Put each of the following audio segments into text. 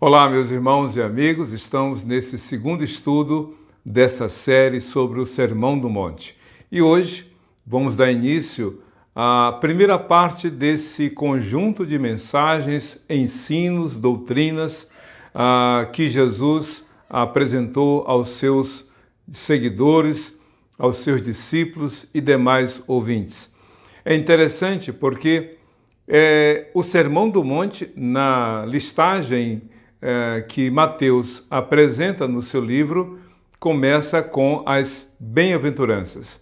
Olá, meus irmãos e amigos, estamos nesse segundo estudo dessa série sobre o Sermão do Monte. E hoje vamos dar início à primeira parte desse conjunto de mensagens, ensinos, doutrinas que Jesus apresentou aos seus seguidores, aos seus discípulos e demais ouvintes. É interessante porque o Sermão do Monte, na listagem que Mateus apresenta no seu livro, começa com as bem-aventuranças.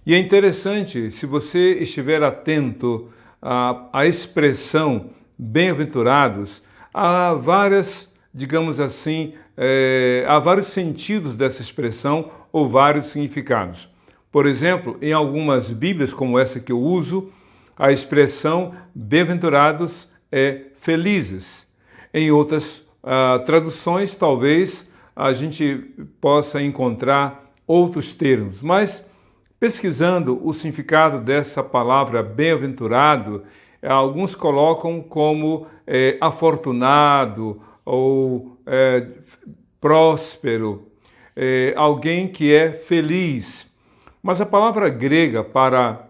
E é interessante, se você estiver atento à expressão bem-aventurados, há várias, digamos assim, há vários sentidos dessa expressão ou vários significados. Por exemplo, em algumas Bíblias, como essa que eu uso, a expressão bem-aventurados é felizes. Em outras traduções, talvez a gente possa encontrar outros termos, mas pesquisando o significado dessa palavra bem-aventurado, alguns colocam como afortunado ou próspero, alguém que é feliz. Mas a palavra grega para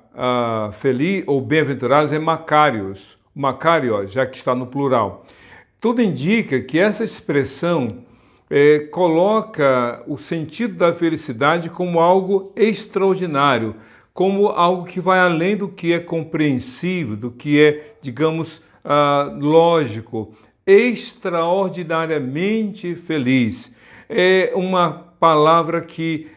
feliz ou bem-aventurados é makarios, já que está no plural. Tudo indica que essa expressão coloca o sentido da felicidade como algo extraordinário, como algo que vai além do que é compreensível, do que é, digamos, lógico, extraordinariamente feliz. É uma palavra que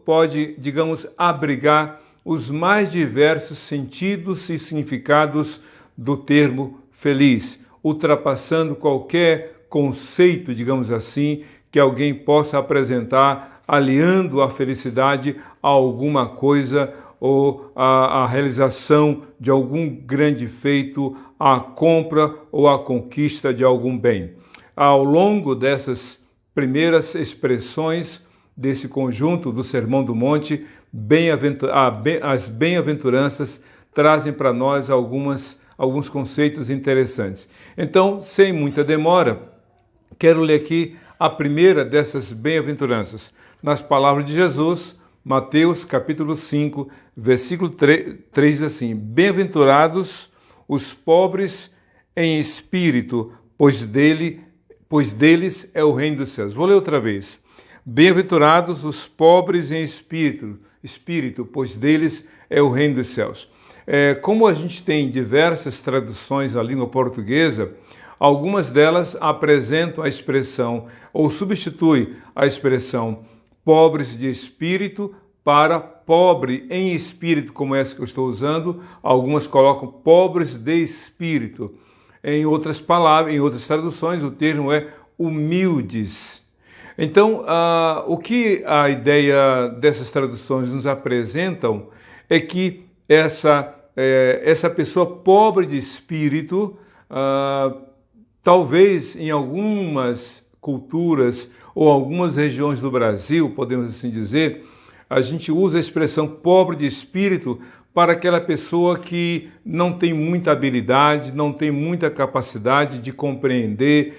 pode, digamos, abrigar os mais diversos sentidos e significados do termo feliz, ultrapassando qualquer conceito, digamos assim, que alguém possa apresentar, aliando a felicidade a alguma coisa ou a realização de algum grande feito, a compra ou a conquista de algum bem. Ao longo dessas primeiras expressões desse conjunto do Sermão do Monte, as bem-aventuranças trazem para nós alguns conceitos interessantes. Então, sem muita demora, quero ler aqui a primeira dessas bem-aventuranças, nas palavras de Jesus, Mateus capítulo 5, versículo 3, assim: Bem-aventurados os pobres em espírito, pois deles é o reino dos céus. Vou ler outra vez. Bem-aventurados os pobres em espírito, pois deles é o reino dos céus. Como a gente tem diversas traduções na língua portuguesa, algumas delas apresentam a expressão ou substituem a expressão pobres de espírito para pobre em espírito, como essa que eu estou usando. Algumas colocam pobres de espírito. Em outras palavras, em outras traduções, o termo é humildes. Então, o que a ideia dessas traduções nos apresentam é que essa pessoa pobre de espírito, talvez em algumas culturas ou algumas regiões do Brasil, podemos assim dizer, a gente usa a expressão pobre de espírito para aquela pessoa que não tem muita habilidade, não tem muita capacidade de compreender,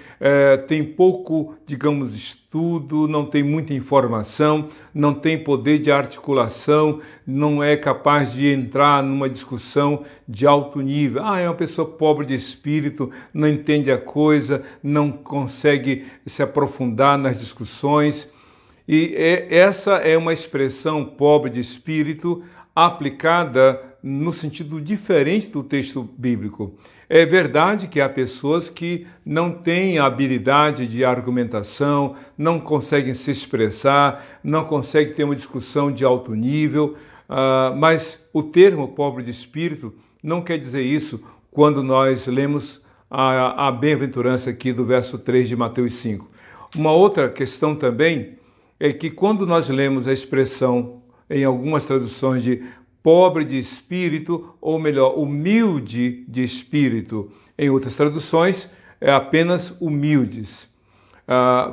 tem pouco, digamos, estudo, não tem muita informação, não tem poder de articulação, não é capaz de entrar numa discussão de alto nível. É uma pessoa pobre de espírito, não entende a coisa, não consegue se aprofundar nas discussões. E essa é uma expressão pobre de espírito aplicada no sentido diferente do texto bíblico. É verdade que há pessoas que não têm a habilidade de argumentação, não conseguem se expressar, não conseguem ter uma discussão de alto nível, mas o termo pobre de espírito não quer dizer isso quando nós lemos a bem-aventurança aqui do verso 3 de Mateus 5. Uma outra questão também é que quando nós lemos a expressão em algumas traduções de pobre de espírito, ou melhor, humilde de espírito. Em outras traduções, é apenas humildes.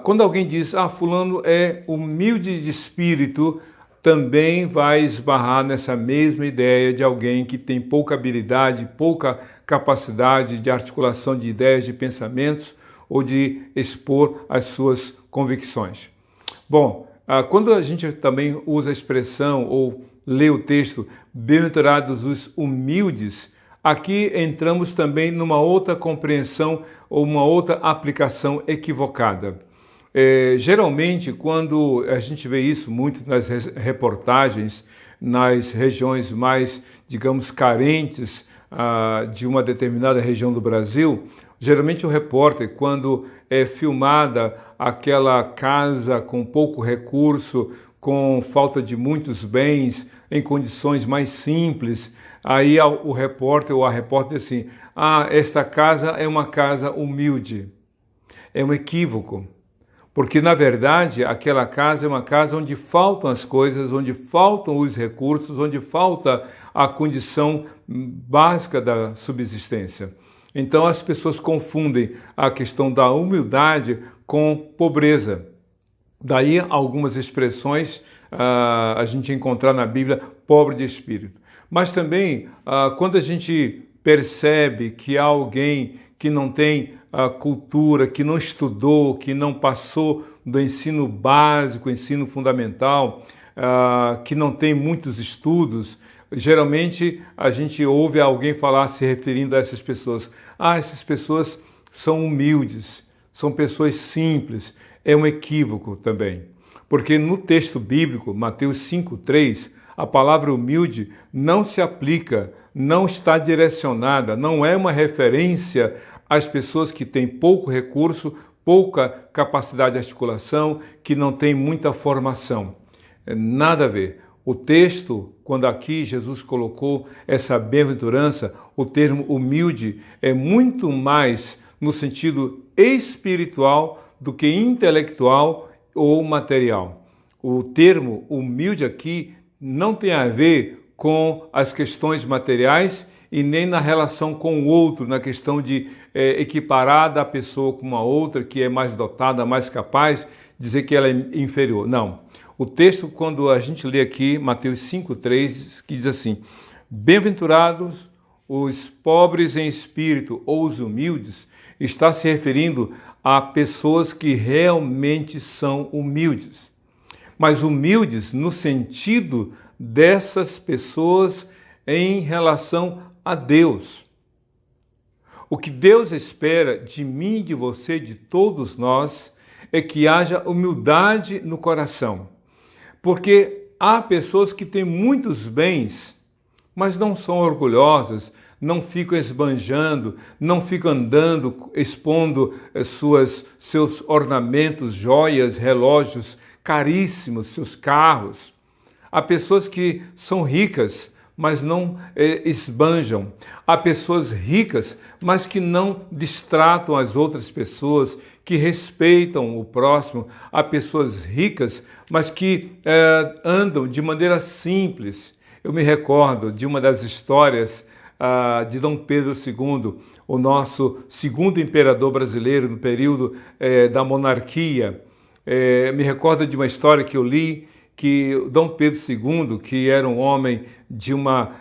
Quando alguém diz, fulano é humilde de espírito, também vai esbarrar nessa mesma ideia de alguém que tem pouca habilidade, pouca capacidade de articulação de ideias, de pensamentos, ou de expor as suas convicções. Bom, quando a gente também usa a expressão ou lê o texto, bem-aventurados os humildes, aqui entramos também numa outra compreensão ou uma outra aplicação equivocada. Geralmente, quando a gente vê isso muito nas reportagens, nas regiões mais, digamos, carentes de uma determinada região do Brasil, geralmente o repórter, quando é filmada aquela casa com pouco recurso, com falta de muitos bens, em condições mais simples, aí o repórter ou a repórter diz assim, esta casa é uma casa humilde. É um equívoco. Porque, na verdade, aquela casa é uma casa onde faltam as coisas, onde faltam os recursos, onde falta a condição básica da subsistência. Então, as pessoas confundem a questão da humildade com pobreza. Daí, algumas expressões a gente encontrar na Bíblia, pobre de espírito. Mas também, quando a gente percebe que há alguém que não tem cultura, que não estudou, que não passou do ensino básico, ensino fundamental, que não tem muitos estudos, geralmente a gente ouve alguém falar se referindo a essas pessoas. Essas pessoas são humildes, são pessoas simples. É um equívoco também. Porque no texto bíblico, Mateus 5:3, a palavra humilde não se aplica, não está direcionada, não é uma referência às pessoas que têm pouco recurso, pouca capacidade de articulação, que não têm muita formação. Nada a ver. O texto, quando aqui Jesus colocou essa bem-aventurança, o termo humilde é muito mais no sentido espiritual do que intelectual ou material. O termo humilde aqui não tem a ver com as questões materiais e nem na relação com o outro, na questão de equiparar a pessoa com uma outra que é mais dotada, mais capaz, dizer que ela é inferior. Não. O texto, quando a gente lê aqui, Mateus 5:3, que diz assim, bem-aventurados os pobres em espírito ou os humildes, está se referindo a pessoas que realmente são humildes. Mas humildes no sentido dessas pessoas em relação a Deus. O que Deus espera de mim, de você, de todos nós, é que haja humildade no coração. Porque há pessoas que têm muitos bens, mas não são orgulhosas, não ficam esbanjando, não ficam andando, expondo seus ornamentos, joias, relógios caríssimos, seus carros. Há pessoas que são ricas, mas não esbanjam. Há pessoas ricas, mas que não distratam as outras pessoas, que respeitam o próximo. Há pessoas ricas, mas que andam de maneira simples. Eu me recordo de uma das histórias de Dom Pedro II, o nosso segundo imperador brasileiro no período da monarquia. Me recordo de uma história que eu li, que Dom Pedro II, que era um homem de uma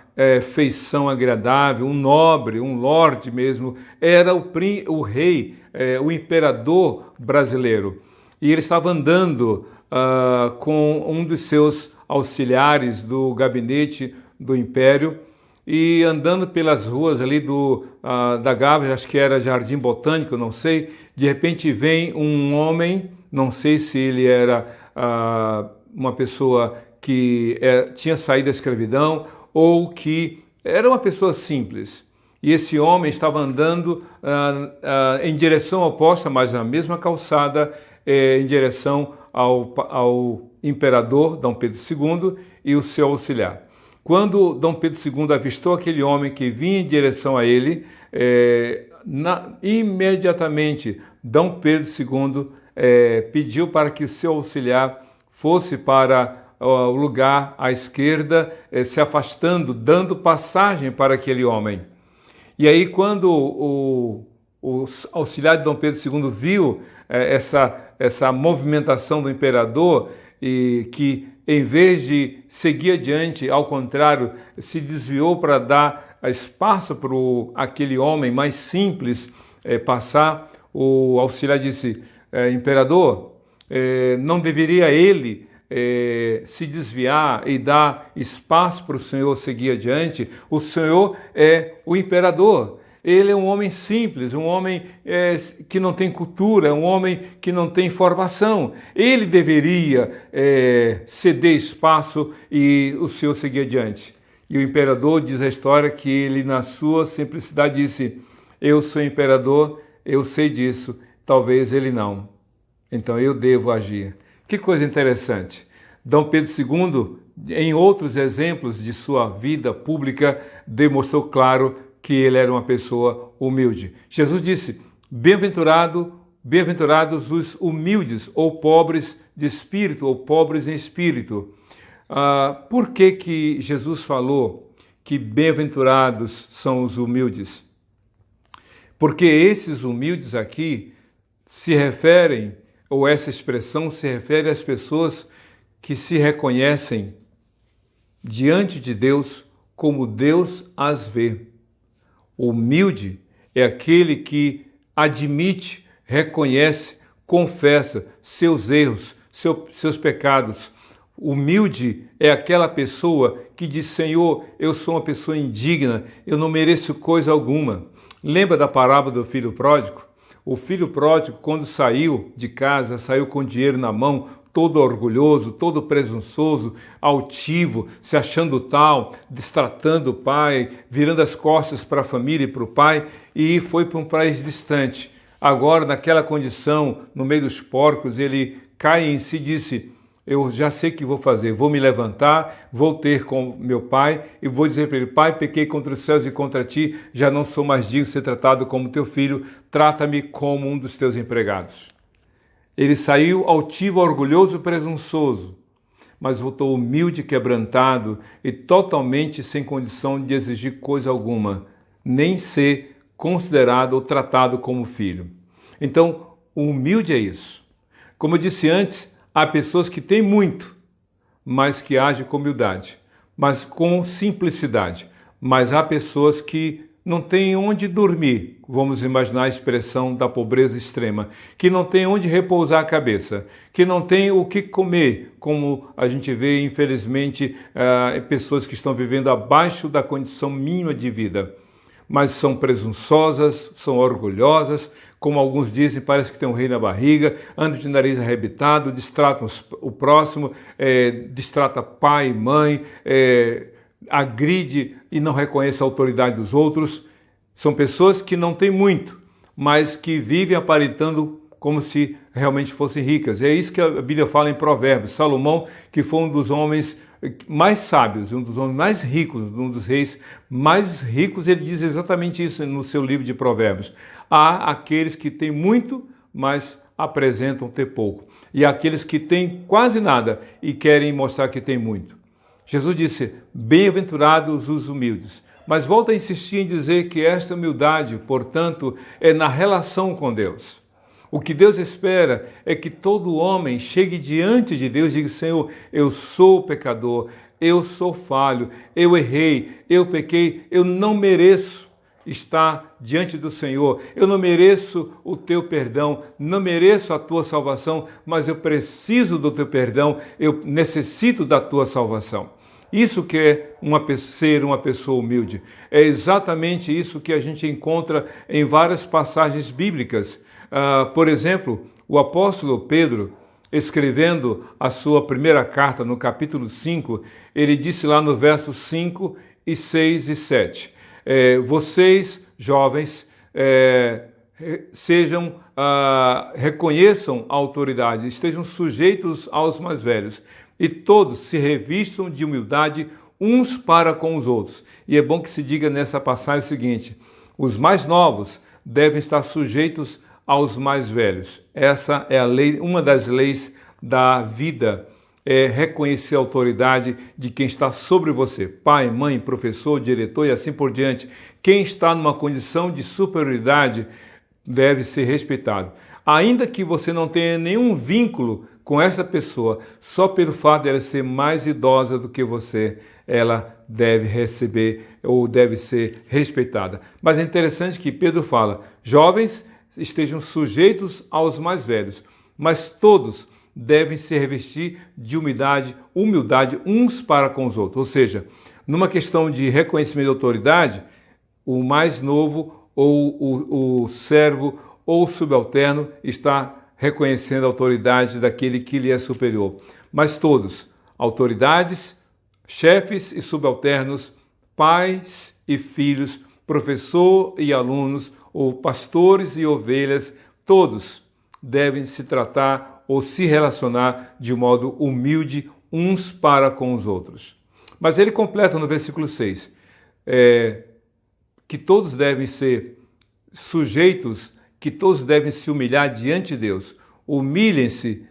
feição agradável, um nobre, um lorde mesmo, era o rei, o imperador brasileiro. E ele estava andando com um dos seus auxiliares do gabinete do império e andando pelas ruas ali da Gávea, acho que era Jardim Botânico, não sei, de repente vem um homem, não sei se ele era uma pessoa que tinha saído da escravidão ou que era uma pessoa simples. E esse homem estava andando em direção oposta, mas na mesma calçada, em direção ao imperador Dom Pedro II e o seu auxiliar. Quando Dom Pedro II avistou aquele homem que vinha em direção a ele, imediatamente Dom Pedro II pediu para que o seu auxiliar fosse para o lugar à esquerda, se afastando, dando passagem para aquele homem. E aí, quando o auxiliar de Dom Pedro II viu essa movimentação do imperador, e que, em vez de seguir adiante, ao contrário, se desviou para dar espaço para aquele homem mais simples passar, o auxiliar disse, imperador, não deveria ele se desviar e dar espaço para o senhor seguir adiante? O senhor é o imperador. Ele é um homem simples, um homem que não tem cultura, um homem que não tem formação. Ele deveria ceder espaço e o senhor seguir adiante. E o imperador diz a história que ele, na sua simplicidade, disse, eu sou imperador, eu sei disso, talvez ele não. Então eu devo agir. Que coisa interessante. Dom Pedro II, em outros exemplos de sua vida pública, demonstrou claro que ele era uma pessoa humilde. Jesus disse, bem-aventurados os humildes, ou pobres de espírito, ou pobres em espírito. Por que Jesus falou que bem-aventurados são os humildes? Porque esses humildes aqui se referem, ou essa expressão se refere às pessoas que se reconhecem diante de Deus como Deus as vê. O humilde é aquele que admite, reconhece, confessa seus erros, seus pecados. Humilde é aquela pessoa que diz, Senhor, eu sou uma pessoa indigna, eu não mereço coisa alguma. Lembra da parábola do filho pródigo? O filho pródigo, quando saiu de casa, saiu com dinheiro na mão, todo orgulhoso, todo presunçoso, altivo, se achando tal, destratando o pai, virando as costas para a família e para o pai, e foi para um país distante. Agora, naquela condição, no meio dos porcos, ele cai em si e disse, eu já sei o que vou fazer, vou me levantar, vou ter com meu pai e vou dizer para ele, pai, pequei contra os céus e contra ti, já não sou mais digno de ser tratado como teu filho, trata-me como um dos teus empregados. Ele saiu altivo, orgulhoso e presunçoso, mas voltou humilde, quebrantado e totalmente sem condição de exigir coisa alguma, nem ser considerado ou tratado como filho. Então, o humilde é isso. Como eu disse antes, há pessoas que têm muito, mas que agem com humildade, mas com simplicidade. Mas há pessoas que não têm onde dormir, vamos imaginar a expressão da pobreza extrema, que não tem onde repousar a cabeça, que não tem o que comer, como a gente vê, infelizmente, pessoas que estão vivendo abaixo da condição mínima de vida, mas são presunçosas, são orgulhosas, como alguns dizem, parece que tem um rei na barriga, andam de nariz arrebitado, distratam o próximo, distrata pai e mãe, agride e não reconhece a autoridade dos outros. São pessoas que não têm muito, mas que vivem aparentando como se realmente fossem ricas. É isso que a Bíblia fala em Provérbios. Salomão, que foi um dos homens mais sábios, um dos homens mais ricos, um dos reis mais ricos, ele diz exatamente isso no seu livro de Provérbios. Há aqueles que têm muito, mas apresentam ter pouco. E há aqueles que têm quase nada e querem mostrar que têm muito. Jesus disse, bem-aventurados os humildes. Mas volta a insistir em dizer que esta humildade, portanto, é na relação com Deus. O que Deus espera é que todo homem chegue diante de Deus e diga, Senhor, eu sou pecador, eu sou falho, eu errei, eu pequei, eu não mereço estar diante do Senhor, eu não mereço o teu perdão, não mereço a tua salvação, mas eu preciso do teu perdão, eu necessito da tua salvação. Isso que é ser uma pessoa humilde. É exatamente isso que a gente encontra em várias passagens bíblicas. Por exemplo, o apóstolo Pedro, escrevendo a sua primeira carta, no capítulo 5, ele disse lá no versos 5, 6 e 7, vocês, jovens, reconheçam a autoridade, estejam sujeitos aos mais velhos, e todos se revistam de humildade uns para com os outros. E é bom que se diga nessa passagem o seguinte, os mais novos devem estar sujeitos aos mais velhos. Essa é a lei, uma das leis da vida, é reconhecer a autoridade de quem está sobre você, pai, mãe, professor, diretor e assim por diante. Quem está numa condição de superioridade deve ser respeitado. Ainda que você não tenha nenhum vínculo com essa pessoa, só pelo fato de ela ser mais idosa do que você, ela deve receber ou deve ser respeitada. Mas é interessante que Pedro fala, jovens, estejam sujeitos aos mais velhos, mas todos devem se revestir de humildade uns para com os outros. Ou seja, numa questão de reconhecimento de autoridade, o mais novo ou o servo ou o subalterno está reconhecendo a autoridade daquele que lhe é superior. Mas todos, autoridades, chefes e subalternos, pais e filhos, professor e alunos, ou pastores e ovelhas, todos devem se tratar ou se relacionar de modo humilde uns para com os outros. Mas ele completa no versículo 6, que todos devem ser sujeitos, que todos devem se humilhar diante de Deus. Humilhem-se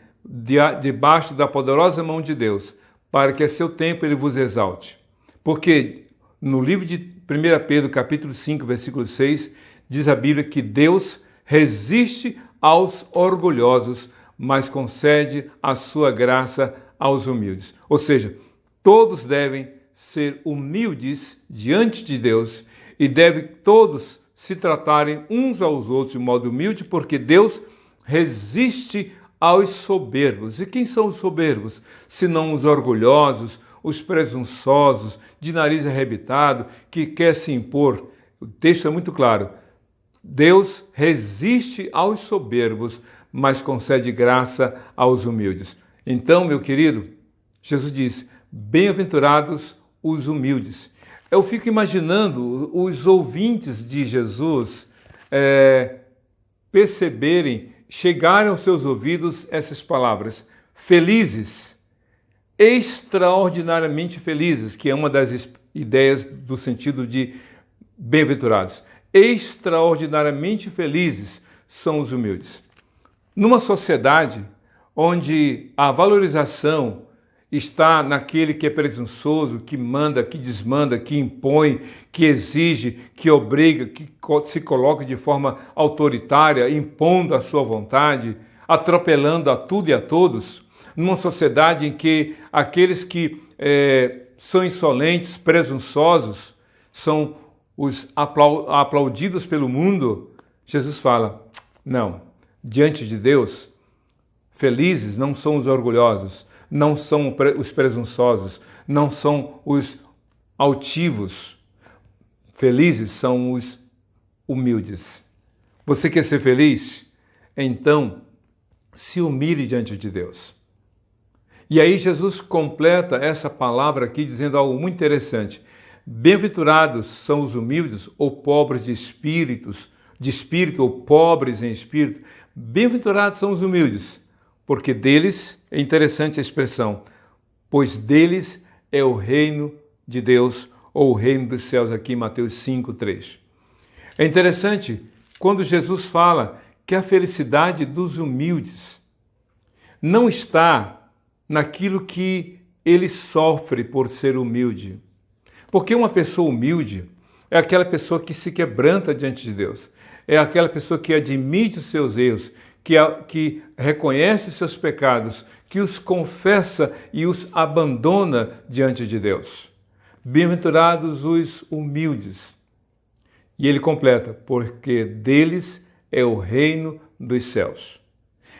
debaixo da poderosa mão de Deus, para que a seu tempo ele vos exalte. Porque no livro de 1 Pedro, capítulo 5, versículo 6, diz a Bíblia que Deus resiste aos orgulhosos, mas concede a sua graça aos humildes. Ou seja, todos devem ser humildes diante de Deus e devem todos se tratarem uns aos outros de modo humilde, porque Deus resiste aos soberbos. E quem são os soberbos? Senão os orgulhosos, os presunçosos, de nariz arrebitado, que quer se impor. O texto é muito claro. Deus resiste aos soberbos, mas concede graça aos humildes. Então, meu querido, Jesus diz, bem-aventurados os humildes. Eu fico imaginando os ouvintes de Jesus perceberem, chegarem aos seus ouvidos essas palavras, felizes, extraordinariamente felizes, que é uma das ideias do sentido de bem-aventurados. Extraordinariamente felizes são os humildes. Numa sociedade onde a valorização está naquele que é presunçoso, que manda, que desmanda, que impõe, que exige, que obriga, que se coloca de forma autoritária, impondo a sua vontade, atropelando a tudo e a todos, numa sociedade em que aqueles que são insolentes, presunçosos, são os aplaudidos pelo mundo, Jesus fala, não, diante de Deus, felizes não são os orgulhosos, não são os presunçosos, não são os altivos, felizes são os humildes. Você quer ser feliz? Então, se humilhe diante de Deus. E aí Jesus completa essa palavra aqui dizendo algo muito interessante. Bem-aventurados são os humildes ou pobres de espírito ou pobres em espírito. Bem-aventurados são os humildes, porque deles, é interessante a expressão, pois deles é o reino de Deus ou o reino dos céus, aqui em Mateus 5:3. É interessante quando Jesus fala que a felicidade dos humildes não está naquilo que ele sofre por ser humilde. Porque uma pessoa humilde é aquela pessoa que se quebranta diante de Deus. É aquela pessoa que admite os seus erros, que reconhece seus pecados, que os confessa e os abandona diante de Deus. Bem-aventurados os humildes. E ele completa, porque deles é o reino dos céus.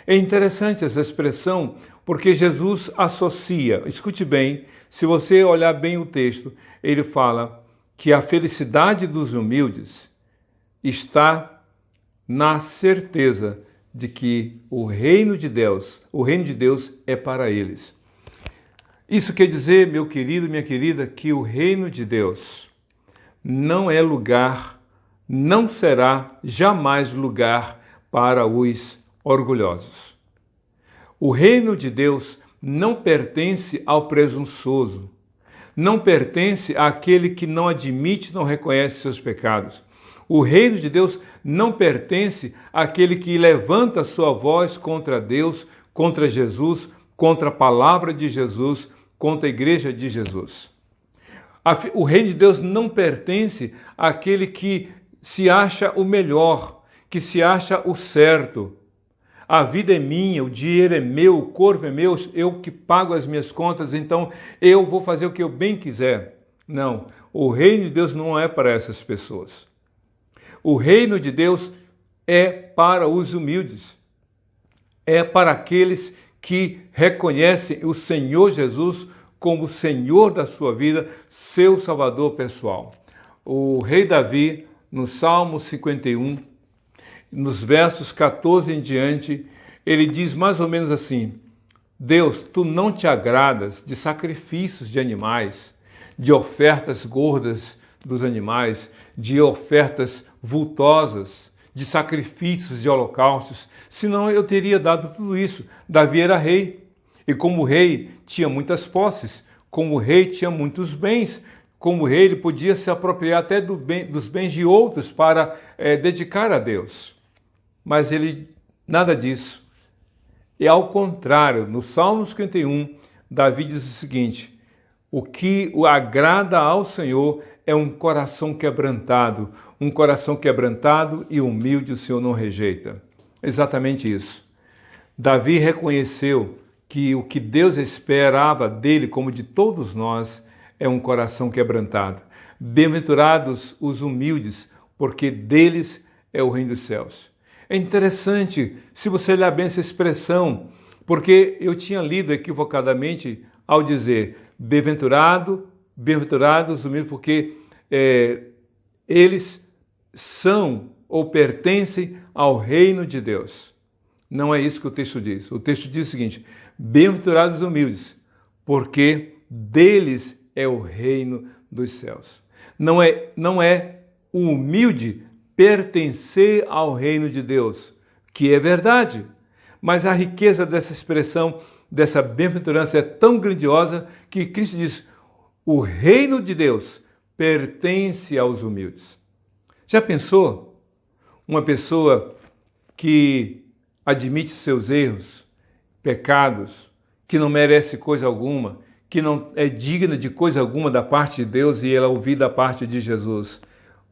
É interessante essa expressão, porque Jesus associa, escute bem, se você olhar bem o texto, ele fala que a felicidade dos humildes está na certeza de que o reino de Deus é para eles. Isso quer dizer, meu querido e minha querida, que o reino de Deus não é lugar, não será jamais lugar para os orgulhosos. O reino de Deus não pertence ao presunçoso, não pertence àquele que não admite, não reconhece seus pecados. O reino de Deus não pertence àquele que levanta sua voz contra Deus, contra Jesus, contra a palavra de Jesus, contra a igreja de Jesus. O reino de Deus não pertence àquele que se acha o melhor, que se acha o certo. A vida é minha, o dinheiro é meu, o corpo é meu, eu que pago as minhas contas, então eu vou fazer o que eu bem quiser. Não, o reino de Deus não é para essas pessoas. O reino de Deus é para os humildes, é para aqueles que reconhecem o Senhor Jesus como o Senhor da sua vida, seu Salvador pessoal. O rei Davi, no Salmo 51, nos versos 14 em diante, ele diz mais ou menos assim: Deus, tu não te agradas de sacrifícios de animais, de ofertas gordas dos animais, de ofertas vultosas, de sacrifícios de holocaustos, senão eu teria dado tudo isso. Davi era rei, e como rei tinha muitas posses, como rei tinha muitos bens, como rei ele podia se apropriar até dos bens de outros para dedicar a Deus. Mas ele, nada disso. E ao contrário, no Salmo 51, Davi diz o seguinte: o que agrada ao Senhor é um coração quebrantado e humilde o Senhor não rejeita. Exatamente isso. Davi reconheceu que o que Deus esperava dele, como de todos nós, é um coração quebrantado. Bem-aventurados os humildes, porque deles é o reino dos céus. É interessante, se você olhar bem essa expressão, porque eu tinha lido equivocadamente ao dizer bem-aventurados os humildes, porque eles são ou pertencem ao reino de Deus. Não é isso que o texto diz. O texto diz o seguinte: bem-aventurados os humildes, porque deles é o reino dos céus. Não é o humilde pertencer ao reino de Deus, que é verdade, mas a riqueza dessa expressão, dessa bem-aventurança é tão grandiosa que Cristo diz: o reino de Deus pertence aos humildes. Já pensou? Uma pessoa que admite seus erros, pecados, que não merece coisa alguma, que não é digna de coisa alguma da parte de Deus, e ela ouvir da parte de Jesus: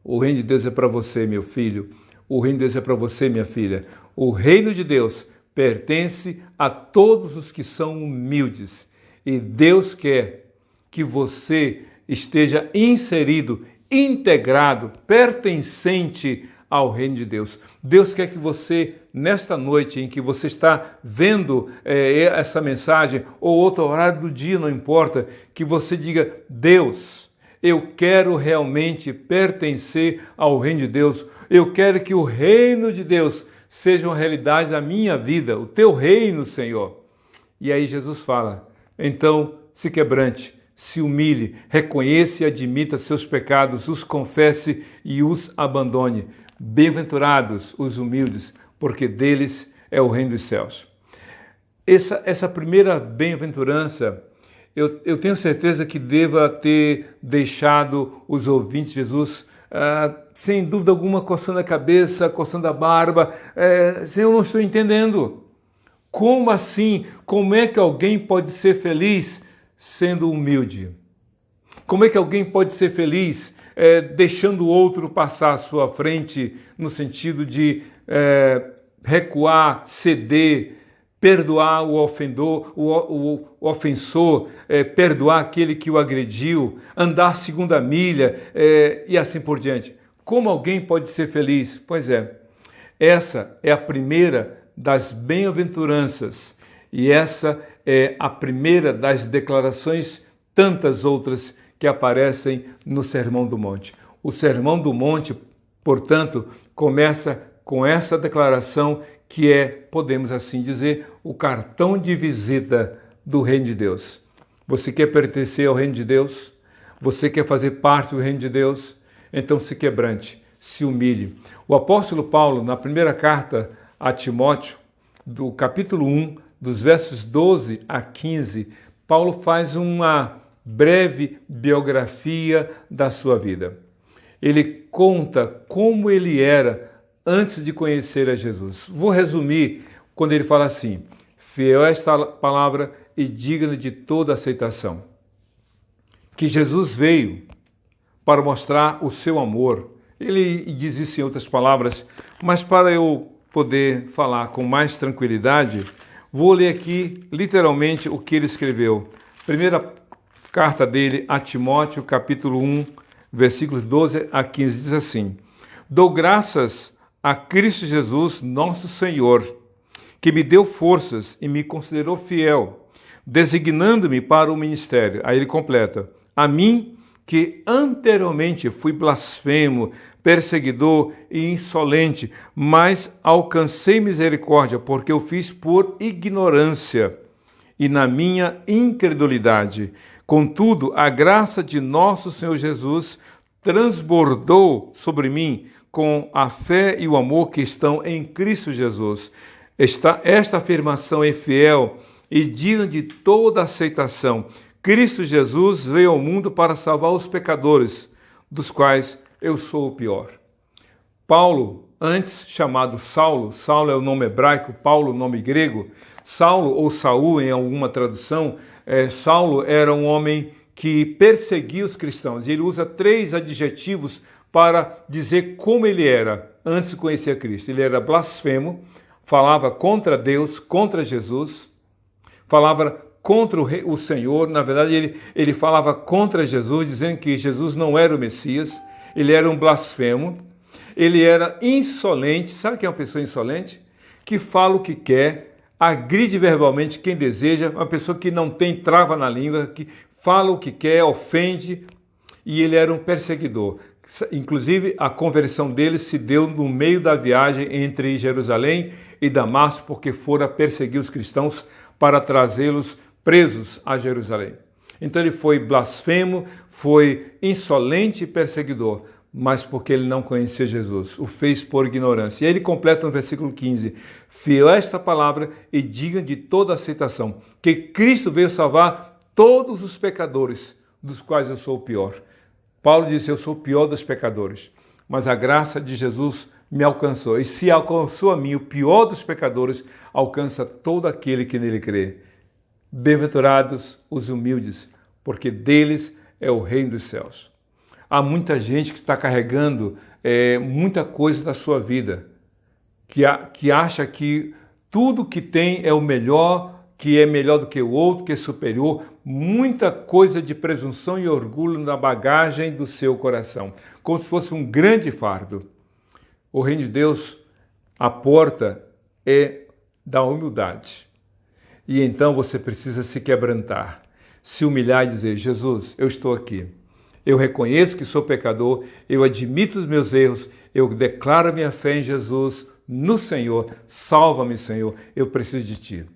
o reino de Deus é para você, meu filho. O reino de Deus é para você, minha filha. O reino de Deus pertence a todos os que são humildes. E Deus quer que você esteja inserido, integrado, pertencente ao reino de Deus. Deus quer que você, nesta noite em que você está vendo essa mensagem, ou outro horário do dia, não importa, que você diga: Deus, eu quero realmente pertencer ao reino de Deus. Eu quero que o reino de Deus seja uma realidade na minha vida, o teu reino, Senhor. E aí Jesus fala: então se quebrante, se humilhe, reconheça e admita seus pecados, os confesse e os abandone. Bem-aventurados os humildes, porque deles é o reino dos céus. Essa primeira bem-aventurança, eu tenho certeza que deva ter deixado os ouvintes de Jesus, sem dúvida alguma, coçando a cabeça, coçando a barba. Eu não estou entendendo. Como assim? Como é que alguém pode ser feliz sendo humilde? Como é que alguém pode ser feliz deixando o outro passar à sua frente, no sentido de recuar, ceder, perdoar o ofensor, perdoar aquele que o agrediu, andar segunda milha e assim por diante? Como alguém pode ser feliz? Pois é, essa é a primeira das bem-aventuranças e essa é a primeira das declarações, tantas outras que aparecem no Sermão do Monte. O Sermão do Monte, portanto, começa com essa declaração que é, podemos assim dizer, o cartão de visita do Reino de Deus. Você quer pertencer ao Reino de Deus? Você quer fazer parte do Reino de Deus? Então se quebrante, se humilhe. O apóstolo Paulo, na primeira carta a Timóteo, do capítulo 1, dos versos 12 a 15, Paulo faz uma breve biografia da sua vida. Ele conta como ele era antes de conhecer a Jesus. Vou resumir quando ele fala assim: fiel é esta palavra e digna de toda aceitação. Que Jesus veio para mostrar o seu amor. Ele diz isso em outras palavras, mas para eu poder falar com mais tranquilidade, vou ler aqui literalmente o que ele escreveu. Primeira carta dele a Timóteo, capítulo 1, versículos 12 a 15, diz assim: dou graças a Cristo Jesus, nosso Senhor, que me deu forças e me considerou fiel, designando-me para o ministério. Aí ele completa: a mim, que anteriormente fui blasfemo, perseguidor e insolente, mas alcancei misericórdia, porque eu fiz por ignorância e na minha incredulidade. Contudo, a graça de nosso Senhor Jesus transbordou sobre mim com a fé e o amor que estão em Cristo Jesus. Esta afirmação é fiel e digna de toda aceitação. Cristo Jesus veio ao mundo para salvar os pecadores, dos quais eu sou o pior. Paulo, antes chamado Saulo, Saulo é o nome hebraico, Paulo o nome grego, Saulo ou Saul em alguma tradução, Saulo era um homem que perseguia os cristãos. E ele usa 3 adjetivos para dizer como ele era antes de conhecer Cristo. Ele era blasfemo, falava contra Deus, contra Jesus, falava contra o Senhor. Na verdade, ele falava contra Jesus, dizendo que Jesus não era o Messias. Ele era um blasfemo. Ele era insolente. Sabe quem é uma pessoa insolente? Que fala o que quer, agride verbalmente quem deseja, uma pessoa que não tem trava na língua, que fala o que quer, ofende, e ele era um perseguidor. Inclusive, a conversão dele se deu no meio da viagem entre Jerusalém e Damasco, porque fora perseguir os cristãos para trazê-los presos a Jerusalém. Então ele foi blasfemo, foi insolente e perseguidor, mas porque ele não conhecia Jesus, o fez por ignorância. E aí ele completa no versículo 15: fiel a esta palavra e digna de toda aceitação, que Cristo veio salvar todos os pecadores, dos quais eu sou o pior. Paulo disse: eu sou o pior dos pecadores, mas a graça de Jesus me alcançou. E se alcançou a mim, o pior dos pecadores, alcança todo aquele que nele crê. Bem-aventurados os humildes, porque deles é o reino dos céus. Há muita gente que está carregando muita coisa da sua vida, que acha que tudo que tem é o melhor, que é melhor do que o outro, que é superior. Muita coisa de presunção e orgulho na bagagem do seu coração, como se fosse um grande fardo. O reino de Deus, a porta é da humildade. E então você precisa se quebrantar, se humilhar e dizer: Jesus, eu estou aqui. Eu reconheço que sou pecador, eu admito os meus erros, eu declaro minha fé em Jesus, no Senhor. Salva-me, Senhor, eu preciso de Ti.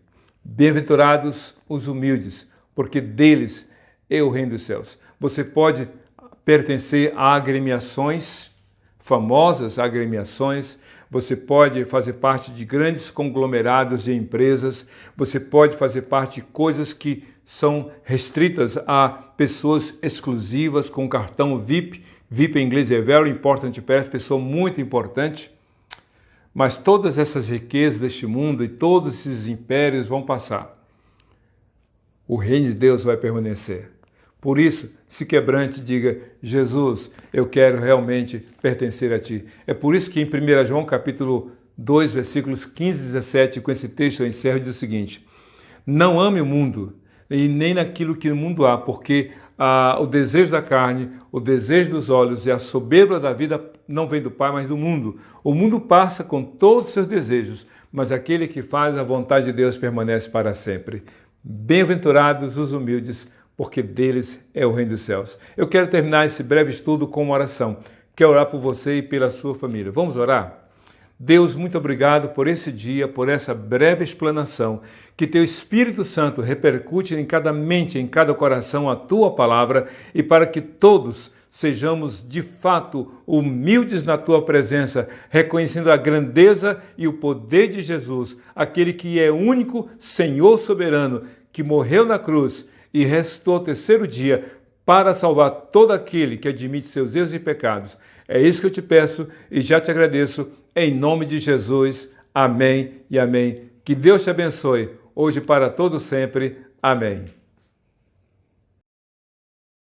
Bem-aventurados os humildes, porque deles é o reino dos céus. Você pode pertencer a agremiações, famosas agremiações, você pode fazer parte de grandes conglomerados de empresas, você pode fazer parte de coisas que são restritas a pessoas exclusivas com cartão VIP. VIP em inglês é Very Important Person, pessoa muito importante. Mas todas essas riquezas deste mundo e todos esses impérios vão passar. O reino de Deus vai permanecer. Por isso, se quebrante e diga: Jesus, eu quero realmente pertencer a Ti. É por isso que em 1 João capítulo 2, versículos 15 e 17, com esse texto eu encerro, diz o seguinte: não ame o mundo e nem naquilo que no mundo há, porque o desejo da carne, o desejo dos olhos e a soberba da vida não vem do Pai, mas do mundo. O mundo passa com todos os seus desejos, mas aquele que faz a vontade de Deus permanece para sempre. Bem-aventurados os humildes, porque deles é o reino dos céus. Eu quero terminar esse breve estudo com uma oração. Quero orar por você e pela sua família. Vamos orar? Deus, muito obrigado por esse dia, por essa breve explanação. Que Teu Espírito Santo repercute em cada mente, em cada coração a Tua palavra, e para que todos sejamos de fato humildes na Tua presença, reconhecendo a grandeza e o poder de Jesus, aquele que é único Senhor soberano, que morreu na cruz e ressuscitou ao terceiro dia para salvar todo aquele que admite seus erros e pecados. É isso que eu te peço e já te agradeço, em nome de Jesus. Amém e amém. Que Deus te abençoe, hoje para todo sempre. Amém.